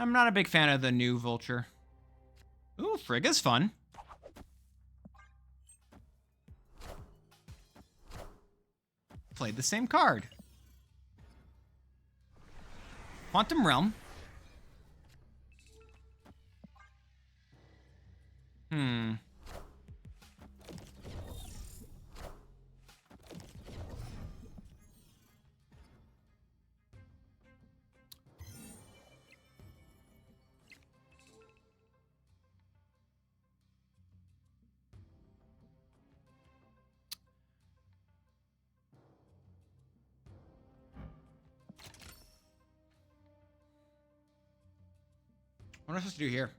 I'm not a big fan of the new vulture. Ooh, Frigga's fun. Played the same card. Quantum Realm. What am I supposed to do here?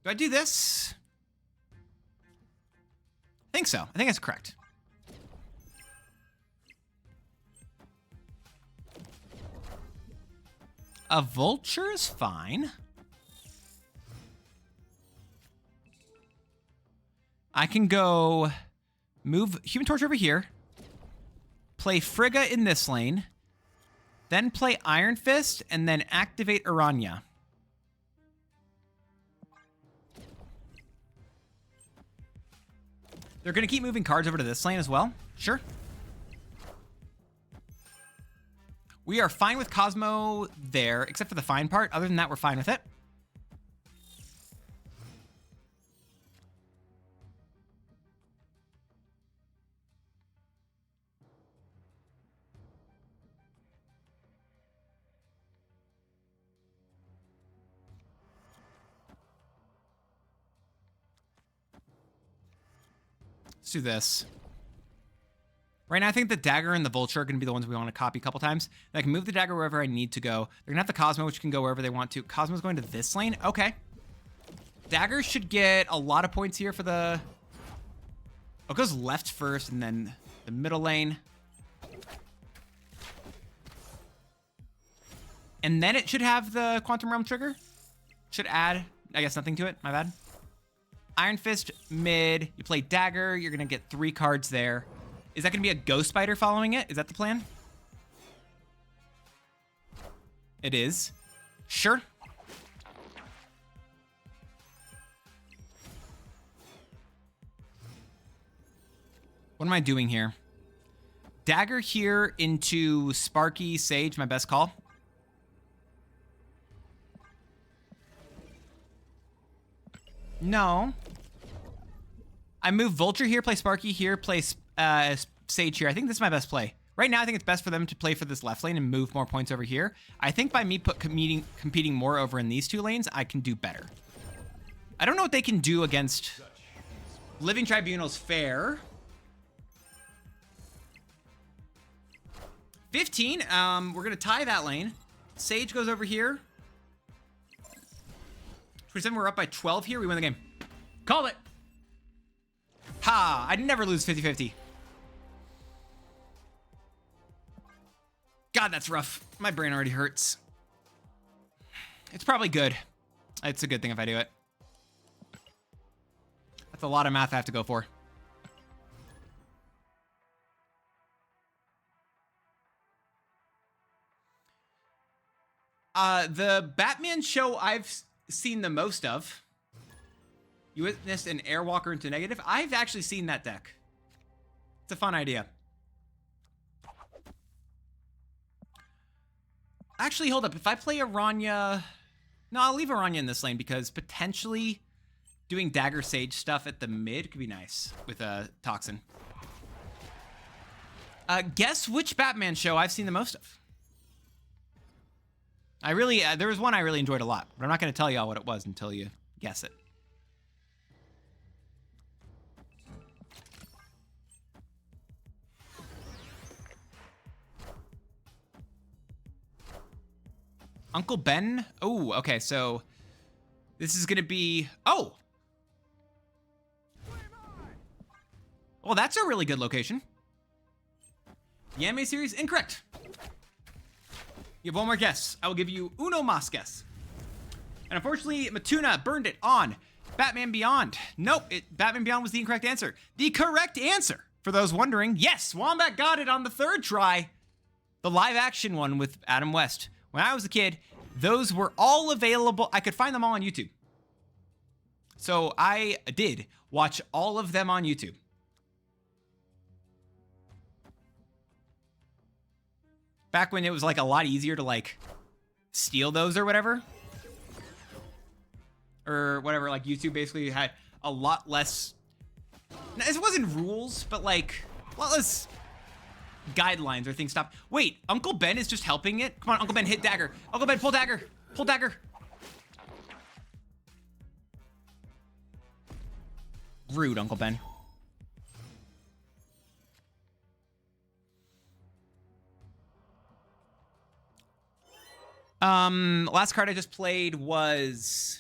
Do I do this? I think so. I think that's correct. A vulture is fine. I can go move Human Torch over here, play Frigga in this lane, then play Iron Fist, and then activate Aranya. They're going to keep moving cards over to this lane as well. Sure. We are fine with Cosmo there, except for the fine part. Other than that, we're fine with it. Let's do this. Right now, I think the dagger and the vulture are going to be the ones we want to copy a couple times. And I can move the dagger wherever I need to go. They're going to have the Cosmo, which can go wherever they want to. Cosmo's going to this lane. Okay. Dagger should get a lot of points here for the... Oh, it goes left first and then the middle lane. And then it should have the Quantum Realm trigger. Should add, I guess, nothing to it. My bad. Iron Fist mid. You play dagger. You're going to get 3 cards there. Is that going to be a Ghost Spider following it? Is that the plan? It is. Sure. What am I doing here? Dagger here into Sparky, Sage, my best call. No. I move Vulture here, play Sparky here, play Sage here. I think this is my best play. Right now, I think it's best for them to play for this left lane and move more points over here. I think by me competing more over in these 2 lanes, I can do better. I don't know what they can do against Living Tribunal's fair. 15, we're gonna tie that lane. Sage goes over here. 27, we're up by 12 here. We win the game. Call it. Ha, I'd never lose 50-50. God, that's rough. My brain already hurts. It's probably good. It's a good thing if I do it. That's a lot of math I have to go for. The Batman show I've seen the most of. You witnessed an Airwalker into negative. I've actually seen that deck. It's a fun idea. Actually, hold up. If I play Aranya... No, I'll leave Aranya in this lane because potentially doing Dagger Sage stuff at the mid could be nice with a Toxin. Guess which Batman show I've seen the most of. There was one I really enjoyed a lot, but I'm not going to tell y'all what it was until you guess it. Uncle Ben? Oh, okay, so this is gonna be, oh! Well, that's a really good location. The anime series, incorrect. You have one more guess. I will give you uno mas guess. And unfortunately, Matuna burned it on Batman Beyond. Nope, Batman Beyond was the incorrect answer. The correct answer, for those wondering, yes, Wombat got it on the 3rd try. The live action one with Adam West. When I was a kid, those were all available. I could find them all on YouTube. So I did watch all of them on YouTube. Back when it was like a lot easier to like steal those or whatever. Or whatever, like YouTube basically had a lot less, it wasn't rules, but like a lot less guidelines or things stop. Wait, Uncle Ben is just helping it? Come on, Uncle Ben, hit dagger. Uncle Ben, pull dagger. Pull dagger. Rude, Uncle Ben. Last card I just played was...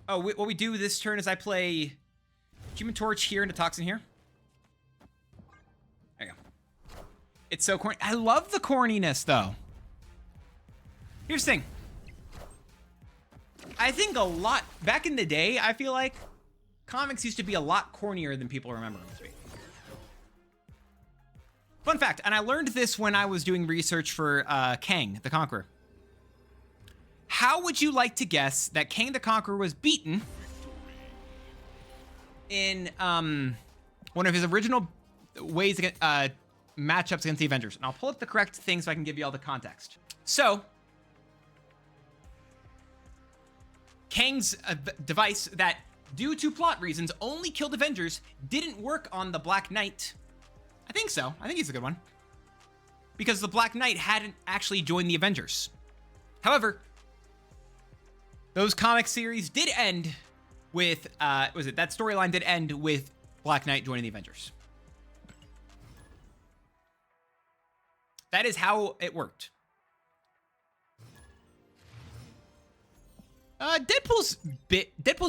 Oh, what we do this turn is I play Human Torch here into Toxin here. There you go. It's so corny. I love the corniness, though. Here's the thing. I think a lot, back in the day, I feel like comics used to be a lot cornier than people remember them to be. Fun fact, and I learned this when I was doing research for Kang the Conqueror. How would you like to guess that Kang the Conqueror was beaten in one of his original ways against, matchups against the Avengers? And I'll pull up the correct thing so I can give you all the context. So, Kang's device that, due to plot reasons, only killed Avengers didn't work on the Black Knight. I think so. I think he's a good one. Because the Black Knight hadn't actually joined the Avengers. However, those comic series did end with, that storyline did end with Black Knight joining the Avengers. That is how it worked. Deadpool's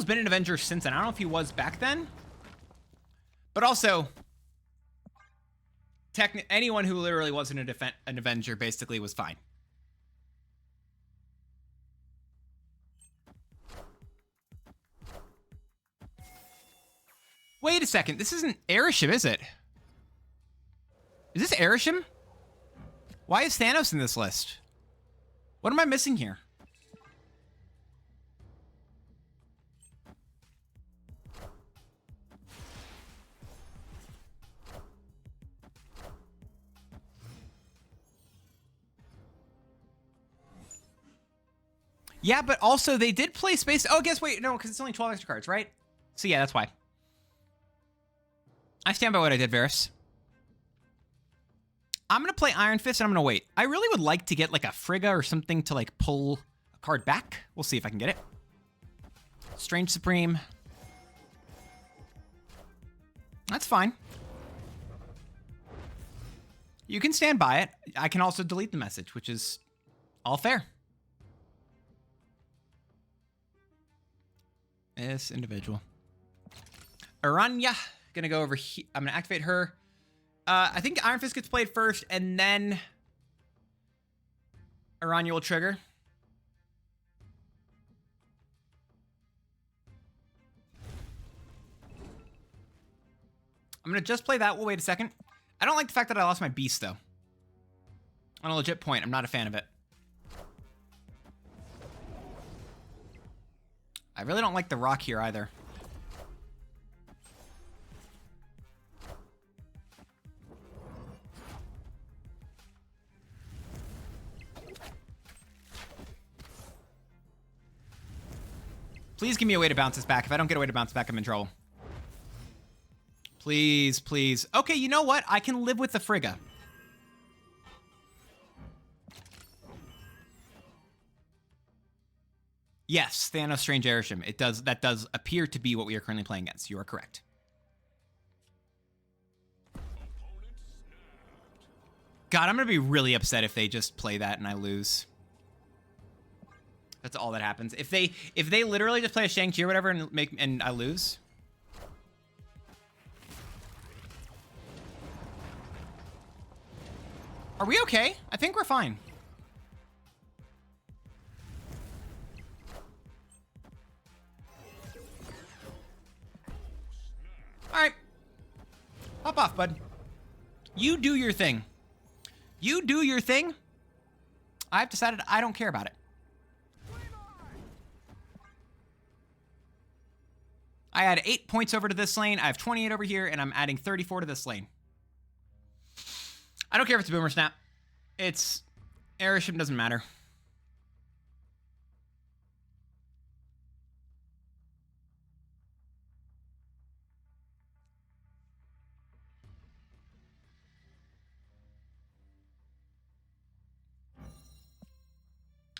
been an Avenger since then. I don't know if he was back then. But also, anyone who literally wasn't an Avenger basically was fine. Wait a second. This isn't Erisham, is it? Is this Erisham? Why is Thanos in this list? What am I missing here? Yeah, but also they did play Space. Oh, guess wait, no, because it's only 12 extra cards, right? So yeah, that's why. I stand by what I did, Varys. I'm gonna play Iron Fist and I'm gonna wait. I really would like to get like a Frigga or something to like pull a card back. We'll see if I can get it. Strange Supreme. That's fine. You can stand by it. I can also delete the message, which is all fair. This individual. Aranya, gonna go over here. I'm gonna activate her. I think Iron Fist gets played first, and then Aranya will trigger. I'm gonna just play that. We'll wait a second. I don't like the fact that I lost my beast, though. On a legit point, I'm not a fan of it. I really don't like the rock here either. Please give me a way to bounce this back. If I don't get a way to bounce back, I'm in trouble. Please, please. Okay, you know what? I can live with the Frigga. Yes, Thanos Strange Erisham. That does appear to be what we are currently playing against. You are correct. God, I'm gonna be really upset if they just play that and I lose. That's all that happens. If they literally just play a Shang-Chi or whatever and I lose. Are we okay? I think we're fine. All right. Pop off, bud. You do your thing. You do your thing. I've decided I don't care about it. I add 8 points over to this lane. I have 28 over here, and I'm adding 34 to this lane. I don't care if it's boomer snap. It's airship, doesn't matter.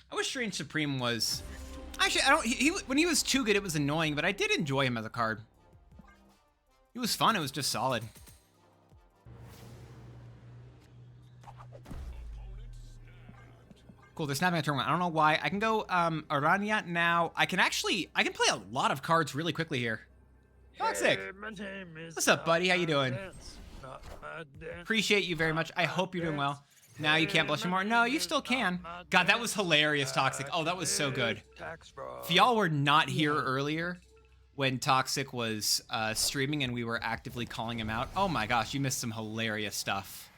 I wish Strange Supreme was... Actually, I don't... when he was too good, it was annoying, but I did enjoy him as a card. He was fun. It was just solid. Cool, they're snapping a turn 1. I don't know why. I can go Aranya now. I can play a lot of cards really quickly here. Toxic. What's up, buddy? How you doing? Appreciate you very much. I hope you're doing well. Now you can't blush anymore. No, you still can. God, that was hilarious, Toxic. Oh, that was so good. If y'all were not here earlier when Toxic was streaming and we were actively calling him out, oh my gosh, you missed some hilarious stuff.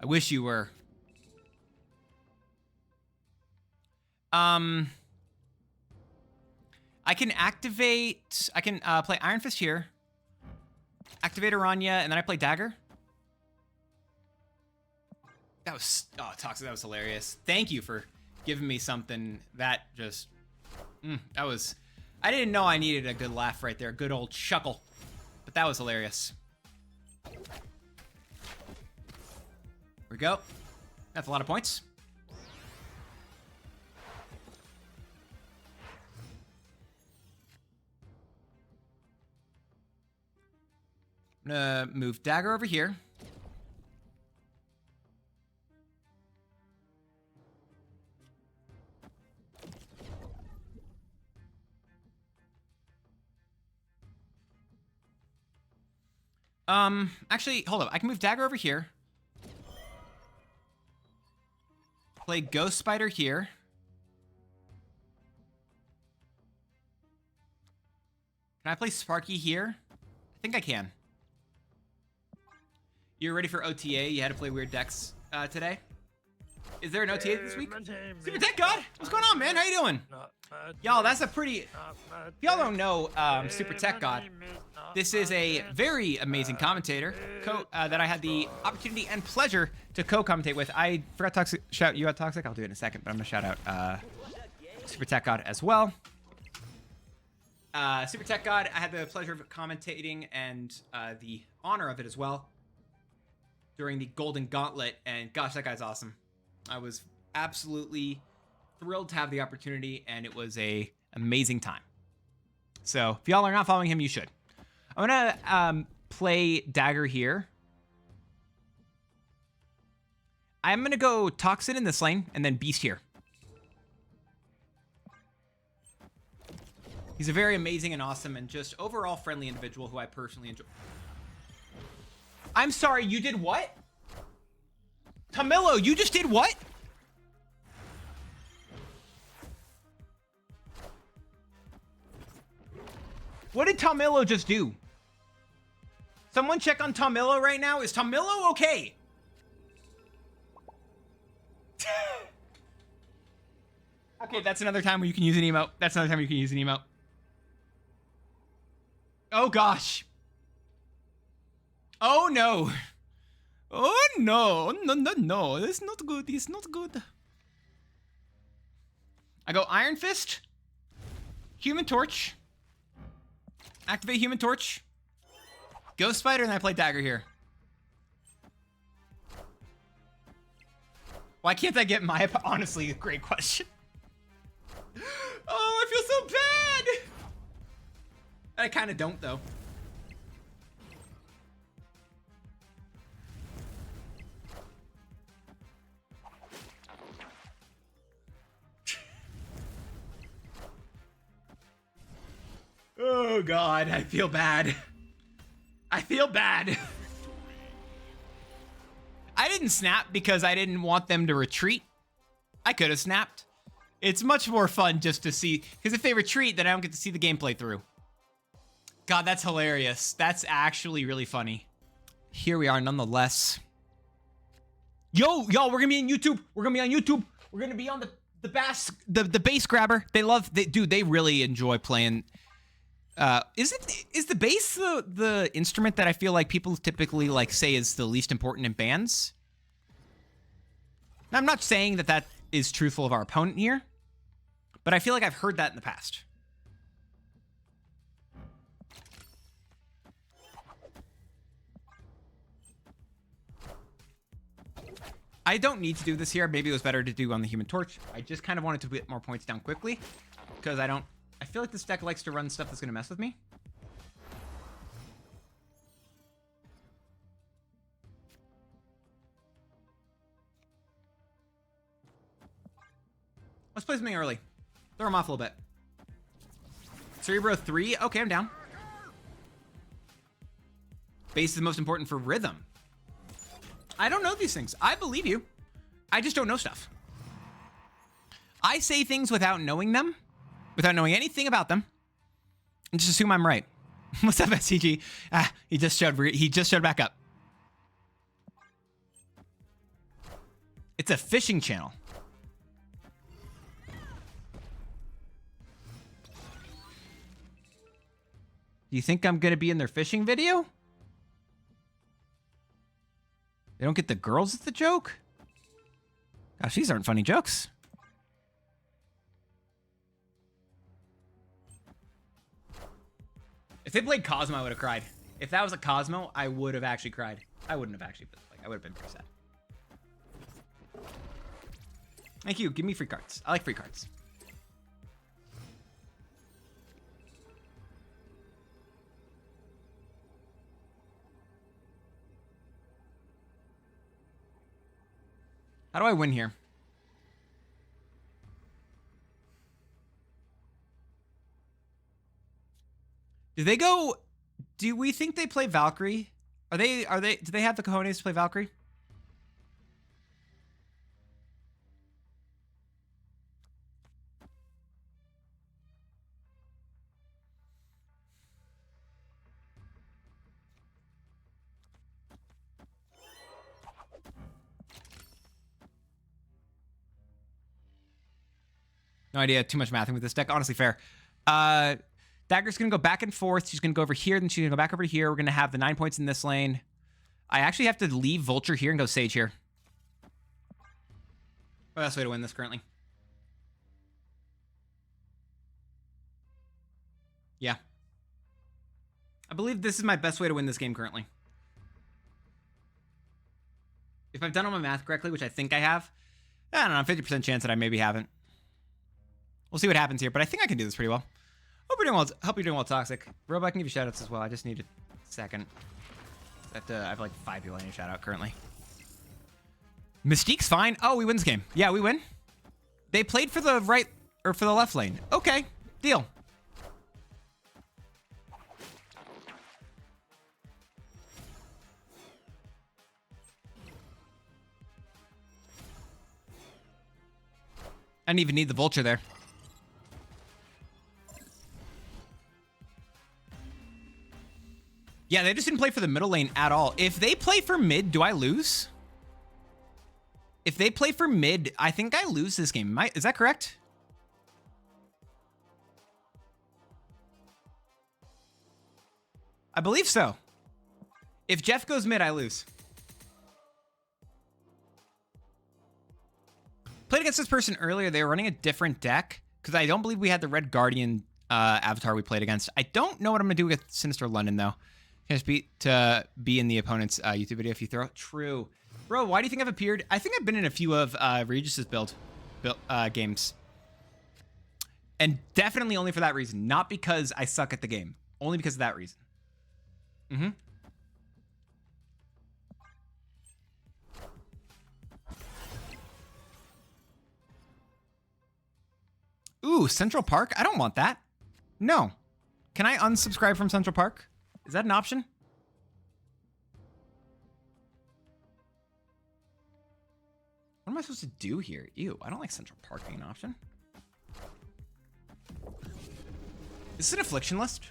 I wish you were. I can activate, I can play Iron Fist here, activate Aranya, and then I play Dagger. That was, oh, Toxic, that was hilarious. Thank you for giving me something that just, that was, I didn't know I needed a good laugh right there. Good old chuckle. But that was hilarious. Here we go. That's a lot of points. I'm gonna move Dagger over here. Actually, hold up. I can move Dagger over here. Play Ghost Spider here. Can I play Sparky here? I think I can. You're ready for OTA? You had to play weird decks today? Is there an OTA this week? Super Tech God! What's going on, man? How you doing? Y'all, that's a pretty... If y'all don't know Super Tech God, this is a very amazing commentator that I had the opportunity and pleasure to co-commentate with. I forgot to shout you out, Toxic. I'll do it in a second, but I'm going to shout out Super Tech God as well. Super Tech God, I had the pleasure of commentating and the honor of it as well during the Golden Gauntlet, and gosh, that guy's awesome. I was absolutely thrilled to have the opportunity, and it was a amazing time. So if y'all are not following him, you should. I'm gonna play Dagger here. I'm gonna go Toxin in this lane, and then Beast here. He's a very amazing and awesome and just overall friendly individual who I personally enjoy. I'm sorry, you did what? Tamilo, you just did what? What did Tamilo just do? Someone check on Tamilo right now. Is Tamilo okay? Okay, that's another time where you can use an emote. That's another time you can use an emote. Oh gosh. Oh no. Oh no. No, no, no. It's not good. It's not good. I go Iron Fist. Human Torch. Activate Human Torch. Ghost Spider, and I play Dagger here. Why can't I get my... Honestly, great question. Oh, I feel so bad. I kind of don't, though. Oh, God, I feel bad. I feel bad. I didn't snap because I didn't want them to retreat. I could have snapped. It's much more fun just to see, because if they retreat, then I don't get to see the gameplay through. God, that's hilarious. That's actually really funny. Here we are nonetheless. Yo, y'all, we're gonna be on YouTube. We're gonna be on YouTube. We're gonna be on the bass grabber. Dude, they really enjoy playing. Is the bass the instrument that I feel like people typically like say is the least important in bands? Now, I'm not saying that is truthful of our opponent here, but I feel like I've heard that in the past. I don't need to do this here. Maybe it was better to do on the Human Torch. I just kind of wanted to get more points down quickly because I feel like this deck likes to run stuff that's going to mess with me. Let's play something early. Throw him off a little bit. Cerebro 3. Okay, I'm down. Bass is most important for rhythm. I don't know these things. I believe you. I just don't know stuff. I say things without knowing them, without knowing anything about them, and just assume I'm right. What's up, SCG? He just showed back up. It's a fishing channel. Do you think I'm gonna be in their fishing video? They don't get the girls at the joke? Gosh, these aren't funny jokes. If they played Cosmo, I would have cried. If that was a Cosmo, I would have actually cried. I wouldn't have actually, but like, I would have been pretty sad. Thank you. Give me free cards. I like free cards. How do I win here? Do they go? Do we think they play Valkyrie? Do they have the cojones to play Valkyrie? No idea. Too much mathing with this deck. Honestly, fair. Dagger's going to go back and forth. She's going to go over here, then she's going to go back over here. We're going to have the 9 points in this lane. I actually have to leave Vulture here and go Sage here. Best way to win this currently. Yeah. I believe this is my best way to win this game currently. If I've done all my math correctly, which I think I have, I don't know, 50% chance that I maybe haven't. We'll see what happens here, but I think I can do this pretty well. Hope you're doing well. Hope you're doing well, Toxic. Robo, I can give you shoutouts as well. I just need a second. I have like 5 people I need to shout out currently. Mystique's fine. Oh, we win this game. Yeah, we win. They played for the right or for the left lane. Okay, deal. I didn't even need the Vulture there. Yeah, they just didn't play for the middle lane at all. If they play for mid, do I lose? If they play for mid, I think I lose this game. Is that correct? I believe so. If Jeff goes mid, I lose. Played against this person earlier. They were running a different deck because I don't believe we had the Red Guardian avatar we played against. I don't know what I'm going to do with Sinister London, though. Can just be in the opponent's YouTube video if you throw it. True. Bro, why do you think I've appeared? I think I've been in a few of Regis's build games. And definitely only for that reason. Not because I suck at the game. Only because of that reason. Mm-hmm. Ooh, Central Park? I don't want that. No. Can I unsubscribe from Central Park? Is that an option? What am I supposed to do here? Ew, I don't like Central Park being an option. Is this an affliction list?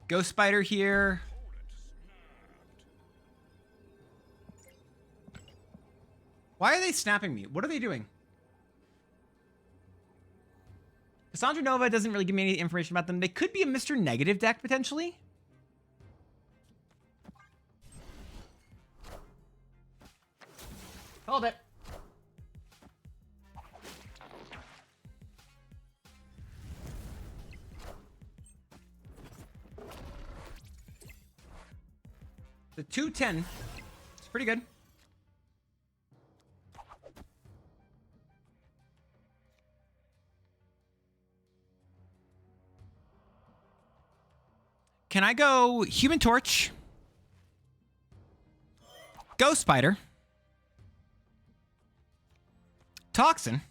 Ghost Spider here. Why are they snapping me? What are they doing? Cassandra Nova doesn't really give me any information about them. They could be a Mr. Negative deck, potentially. Hold it. The 210. It's pretty good. Can I go Human Torch, Ghost Spider, Toxin,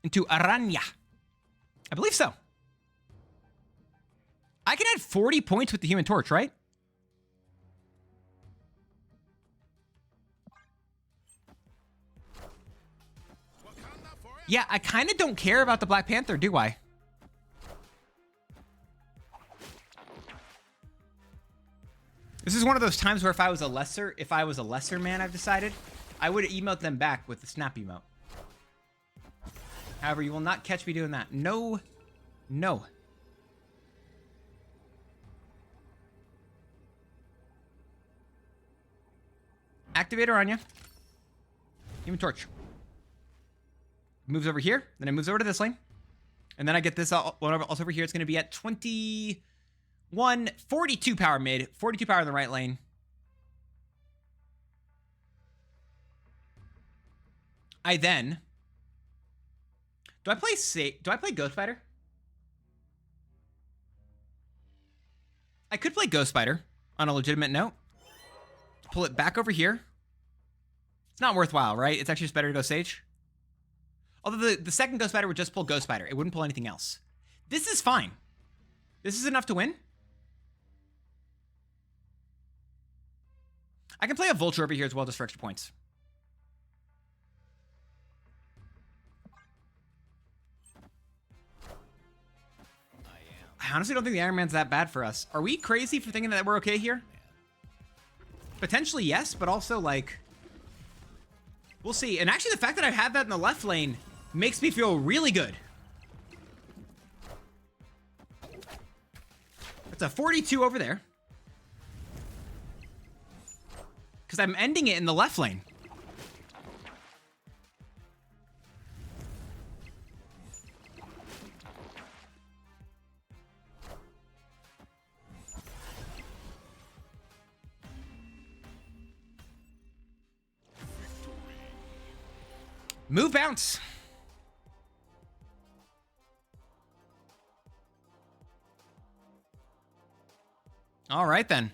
into Aranya? I believe so. I can add 40 points with the Human Torch, right? Yeah, I kind of don't care about the Black Panther, do I? This is one of those times where if I was a lesser man, I've decided, I would emote them back with the snap emote. However, you will not catch me doing that. No. No. Activator on you. Human Torch. Moves over here. Then it moves over to this lane. And then I get this also over here. It's going to be at 42 power mid, 42 power in the right lane. I then... Do I play Ghost Spider? I could play Ghost Spider on a legitimate note. Pull it back over here. It's not worthwhile, right? It's actually just better to go Sage. Although the second Ghost Spider would just pull Ghost Spider. It wouldn't pull anything else. This is fine. This is enough to win. I can play a Vulture over here as well just for extra points. I honestly don't think the Iron Man's that bad for us. Are we crazy for thinking that we're okay here? Potentially, yes, but also, like... We'll see. And actually, the fact that I have that in the left lane makes me feel really good. It's a 42 over there. Because I'm ending it in the left lane. Move bounce. All right, then.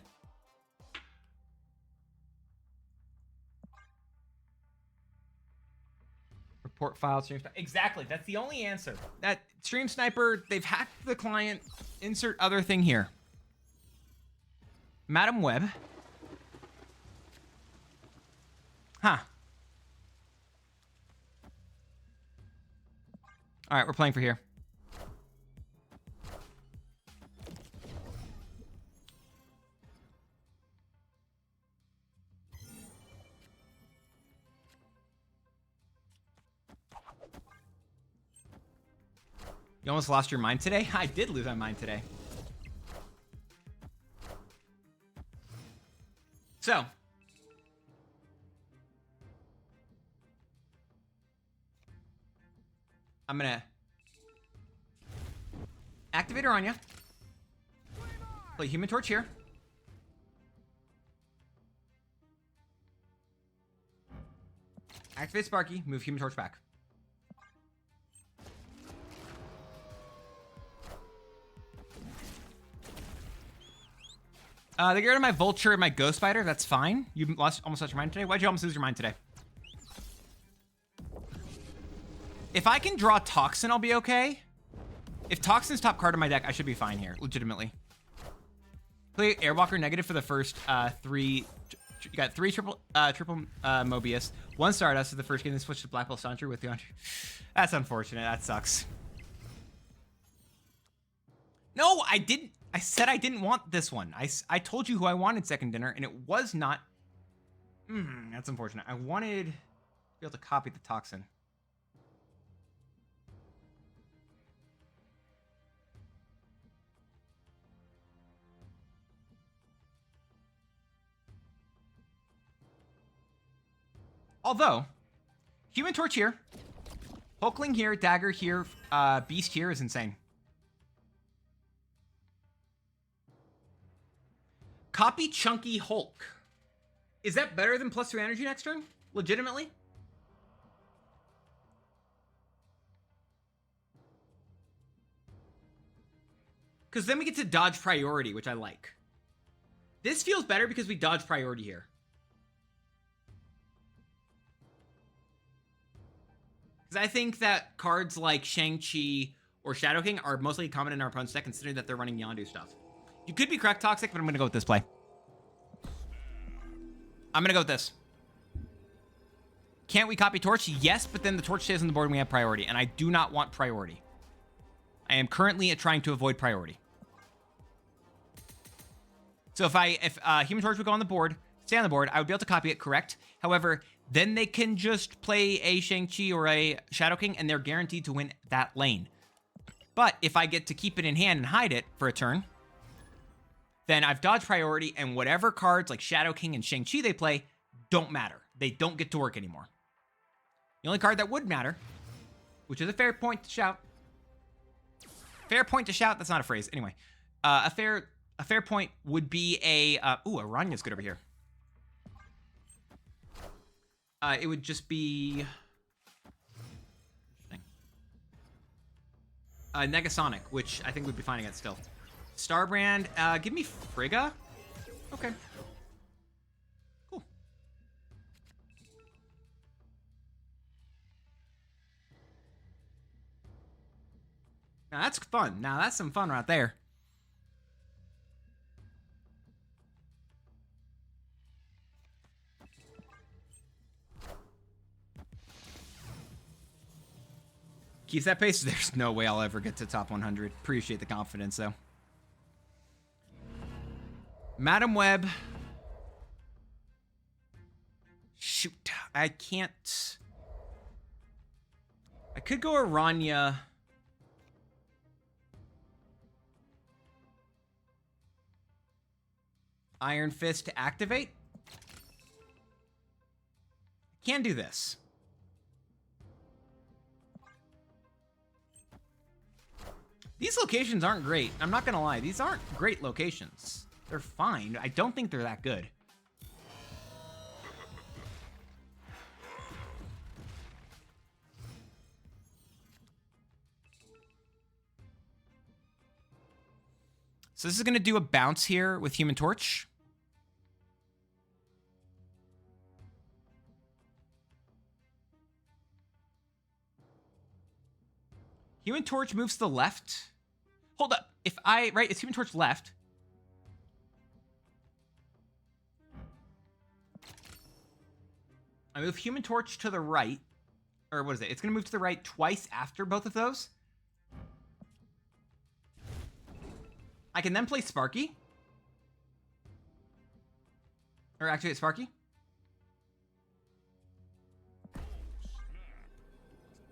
Report file, stream sniper. Exactly. That's the only answer. That stream sniper, they've hacked the client. Insert other thing here. Madam Web. Huh. All right, we're playing for here. You almost lost your mind today? I did lose my mind today. So. I'm gonna activate her on you. Play Human Torch here. Activate Sparky, move Human Torch back. They get rid of my Vulture and my Ghost Spider. That's fine. You almost lost your mind today? Why'd you almost lose your mind today? If I can draw Toxin, I'll be okay. If Toxin's top card in my deck, I should be fine here, legitimately. Play Airwalker negative for the first 3 You got 3 triple Mobius, 1 Stardust for the first game, then switch to Black Belt Saunter with the. That's unfortunate. That sucks. No, I didn't. I said I didn't want this one. I told you who I wanted second dinner, and it was not. That's unfortunate. I wanted to be able to copy the toxin. Although, Human Torch here, Hulkling here, Dagger here, Beast here is insane. Copy Chunky Hulk. Is that better than +2 energy next turn? Legitimately? Because then we get to dodge priority, which I like. This feels better because we dodge priority here. Because I think that cards like Shang-Chi or Shadow King are mostly common in our opponent's deck, considering that they're running Yondu stuff. You could be correct, Toxic, but I'm going to go with this play. I'm going to go with this. Can't we copy Torch? Yes, but then the Torch stays on the board and we have priority, and I do not want priority. I am currently trying to avoid priority. So if Human Torch would go on the board, stay on the board, I would be able to copy it, correct? However, then they can just play a Shang-Chi or a Shadow King, and they're guaranteed to win that lane. But if I get to keep it in hand and hide it for a turn, then I've dodged priority, and whatever cards like Shadow King and Shang-Chi they play don't matter. They don't get to work anymore. The only card that would matter, which is a fair point to shout. Fair point to shout, that's not a phrase. Anyway, a fair point would be a Ranya's good over here. It would just be Negasonic, which I think we'd be fine against still. Starbrand, give me Frigga. Okay. Cool. Now that's fun. Now that's some fun right there. Keeps that pace. There's no way I'll ever get to top 100. Appreciate the confidence, though. Madam Web. Shoot. I can't. I could go Aranya. Iron Fist to activate. I can do this. These locations aren't great. I'm not gonna lie. These aren't great locations. They're fine. I don't think they're that good. So this is gonna do a bounce here with Human Torch. Human Torch moves to the left. Hold up. It's Human Torch left. I move Human Torch to the right. Or what is it? It's going to move to the right twice after both of those. I can then play Sparky. Or activate Sparky.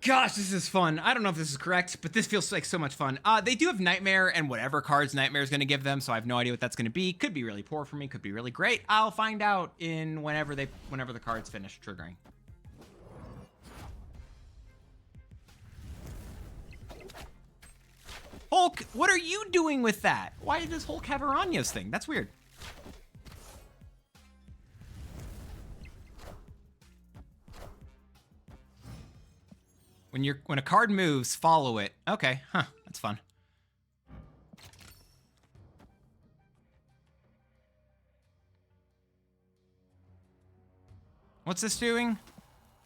Gosh, this is fun. I don't know if this is correct, but this feels like so much fun. They do have Nightmare and whatever cards Nightmare is going to give them, so I have no idea what that's going to be. Could be really poor for me, could be really great. I'll find out in whenever the cards finish triggering. Hulk, what are you doing with that? Why does Hulk have Aranya's thing? That's weird. When a card moves, follow it. Okay, huh, that's fun. What's this doing?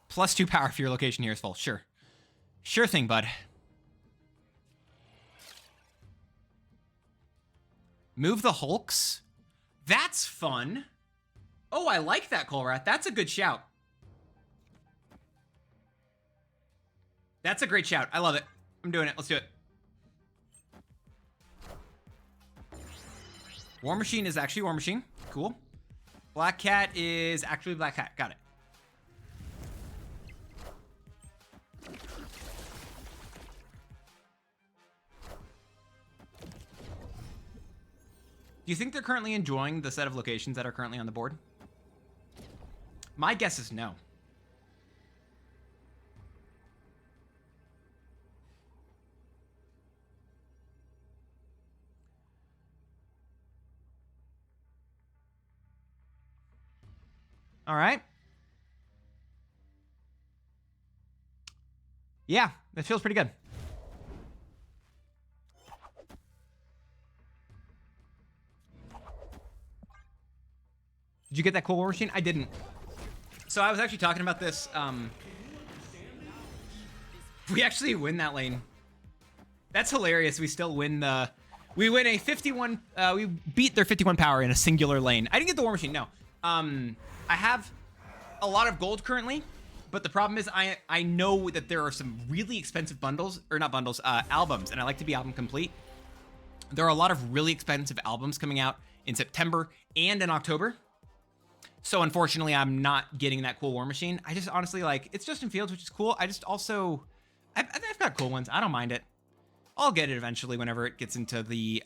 +2 power if your location here is full. Sure. Sure thing, bud. Move the Hulks. That's fun. Oh, I like that, Colrat. That's a good shout. That's a great shout. I love it. I'm doing it. Let's do it. War Machine is actually War Machine. Cool. Black Cat is actually Black Cat. Got it. Do you think they're currently enjoying the set of locations that are currently on the board? My guess is no. All right. Yeah, that feels pretty good. Did you get that cool war machine? I didn't. So I was actually talking about this. We actually win that lane. That's hilarious. We still win the... We win a 51... we beat their 51 power in a singular lane. I didn't get the war machine, no. I have a lot of gold currently, but the problem is I know that there are some really expensive bundles, or not bundles, albums, and I like to be album complete. There are a lot of really expensive albums coming out in September and in October. So unfortunately, I'm not getting that cool war machine. I just honestly like, it's Justin Fields, which is cool. I just also, I've got cool ones. I don't mind it. I'll get it eventually whenever it gets into the,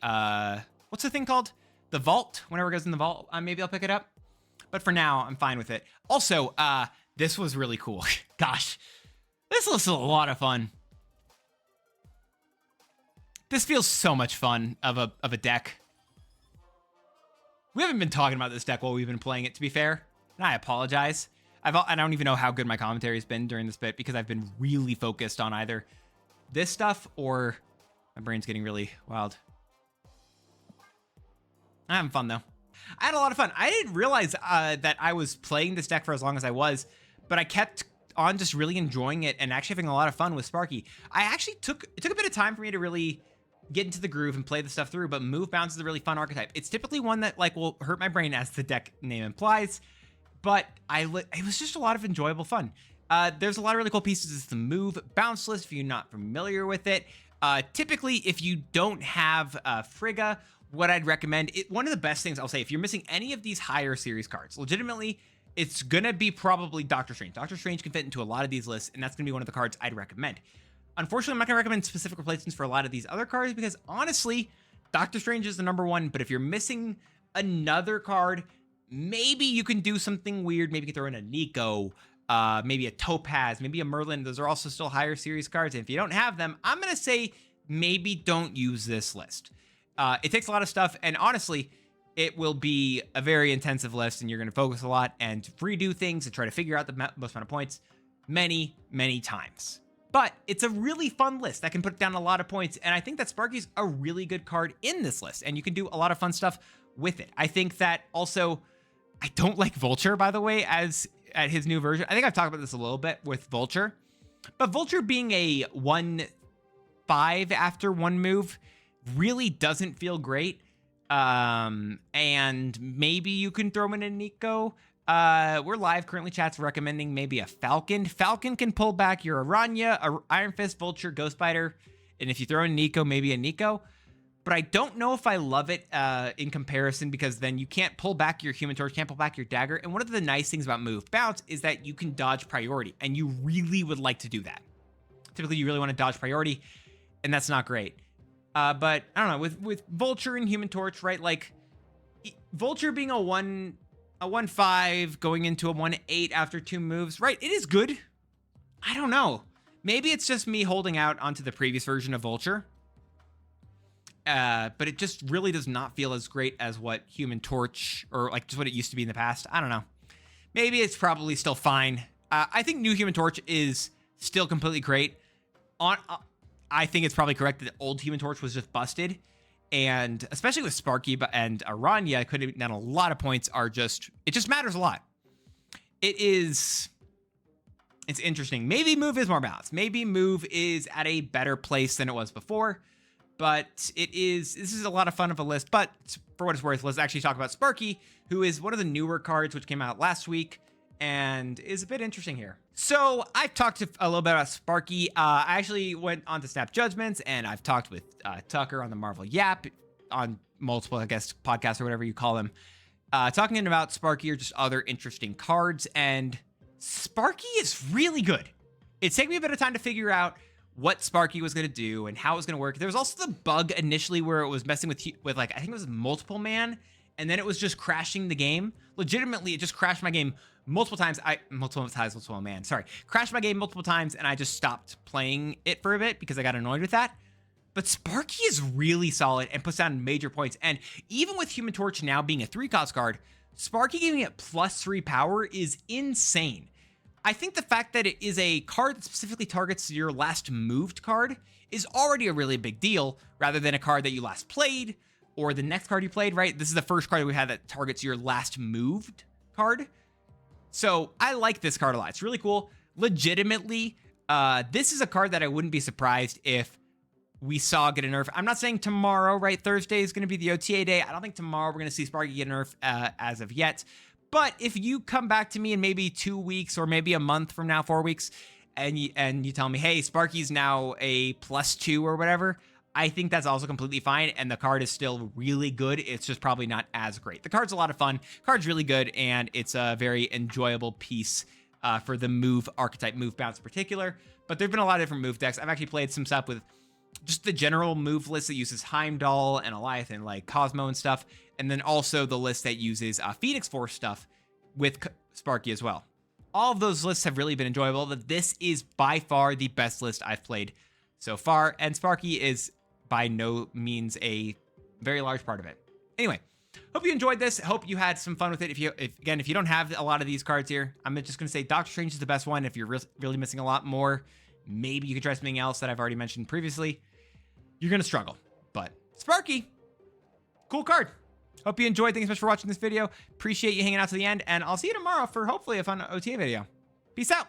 what's the thing called? The vault. Whenever it goes in the vault, maybe I'll pick it up. But for now, I'm fine with it. Also, this was really cool. Gosh, this was a lot of fun. This feels so much fun of a deck. We haven't been talking about this deck while we've been playing it, to be fair. And I apologize. I don't even know how good my commentary has been during this bit because I've been really focused on either this stuff or my brain's getting really wild. I'm having fun, though. I had a lot of fun. I didn't realize that I was playing this deck for as long as I was, but I kept on just really enjoying it and actually having a lot of fun with Sparky. It took a bit of time for me to really get into the groove and play the stuff through, but move bounce is a really fun archetype. It's typically one that like will hurt my brain, as the deck name implies, but it was just a lot of enjoyable fun. There's a lot of really cool pieces. It's the move bounce list if you're not familiar with it. Typically, if you don't have Frigga, what I'd recommend, one of the best things I'll say, if you're missing any of these higher series cards, legitimately, it's gonna be probably Doctor Strange. Doctor Strange can fit into a lot of these lists, and that's gonna be one of the cards I'd recommend. Unfortunately, I'm not going to recommend specific replacements for a lot of these other cards because honestly, Doctor Strange is the #1, but if you're missing another card, maybe you can do something weird. Maybe you can throw in a Nico, maybe a Topaz, maybe a Merlin. Those are also still higher series cards. And if you don't have them, I'm going to say maybe don't use this list. It takes a lot of stuff, and honestly, it will be a very intensive list, and you're going to focus a lot and redo things and try to figure out the most amount of points many, many times. But it's a really fun list that can put down a lot of points, and I think that Sparky's a really good card in this list, and you can do a lot of fun stuff with it. I think that also, I don't like Vulture, by the way, at his new version. I think I've talked about this a little bit with Vulture, but Vulture being a 1/5 after one move really doesn't feel great, and maybe you can throw in a Nico. We're live currently, chat's recommending maybe a Falcon. Falcon can pull back your Aranya, Iron Fist, Vulture, Ghost Spider, and if you throw in Nico, maybe a Nico. But I don't know if I love it in comparison, because then you can't pull back your Human Torch, can't pull back your Dagger. And one of the nice things about Move Bounce is that you can dodge priority, and you really would like to do that. Typically, you really want to dodge priority, and that's not great. But I don't know, with Vulture and Human Torch, right? Like, Vulture being a 1/5 going into a 1/8 after 2 moves, right? It is good. I don't know. Maybe it's just me holding out onto the previous version of Vulture. But it just really does not feel as great as what Human Torch, or like just what it used to be in the past. I don't know. Maybe it's probably still fine. I think new Human Torch is still completely great. I think it's probably correct that old Human Torch was just busted. And especially with Sparky and Aranya, could have done a lot of points. It just matters a lot. It's interesting. Maybe Move is more balanced. Maybe Move is at a better place than it was before. But this is a lot of fun of a list. But for what it's worth, let's actually talk about Sparky, who is one of the newer cards which came out last week and is a bit interesting here. So I've talked a little bit about Sparky. I actually went on to Snap Judgments, and I've talked with Tucker on the Marvel Yap on multiple, I guess, podcasts or whatever you call them, talking about Sparky or just other interesting cards. And Sparky is really good. It's taken me a bit of time to figure out what Sparky was going to do and how it was going to work. There was also the bug initially where it was messing with like, I think it was multiple man, and then it was just crashing the game. Legitimately, it just crashed my game multiple times. Crashed my game multiple times, and I just stopped playing it for a bit because I got annoyed with that. But Sparky is really solid and puts down major points. And even with Human Torch now being a 3-cost card, Sparky giving it +3 power is insane. I think the fact that it is a card that specifically targets your last moved card is already a really big deal, rather than a card that you last played or the next card you played, right? This is the first card that we had that targets your last moved card. So I like this card a lot. It's really cool. Legitimately, this is a card that I wouldn't be surprised if we saw get a nerf. I'm not saying tomorrow, right? Thursday is going to be the OTA day. I don't think tomorrow we're going to see Sparky get a nerf as of yet. But if you come back to me in maybe 2 weeks or maybe a month from now, 4 weeks, and you tell me, hey, Sparky's now a +2 or whatever, I think that's also completely fine. And the card is still really good. It's just probably not as great. The card's a lot of fun. Card's really good, and it's a very enjoyable piece for the move archetype, move bounce in particular. But there've been a lot of different move decks. I've actually played some stuff with just the general move list that uses Heimdall and Eliath and like Cosmo and stuff. And then also the list that uses Phoenix Force stuff with Sparky as well. All of those lists have really been enjoyable. But this is by far the best list I've played so far. And Sparky is by no means a very large part of it. Anyway, hope you enjoyed this. Hope you had some fun with it. If you don't have a lot of these cards here, I'm just going to say Doctor Strange is the best one. If you're really missing a lot more, maybe you could try something else that I've already mentioned previously. You're going to struggle. But Sparky, cool card. Hope you enjoyed. Thanks so much for watching this video. Appreciate you hanging out to the end, and I'll see you tomorrow for hopefully a fun OTA video. Peace out.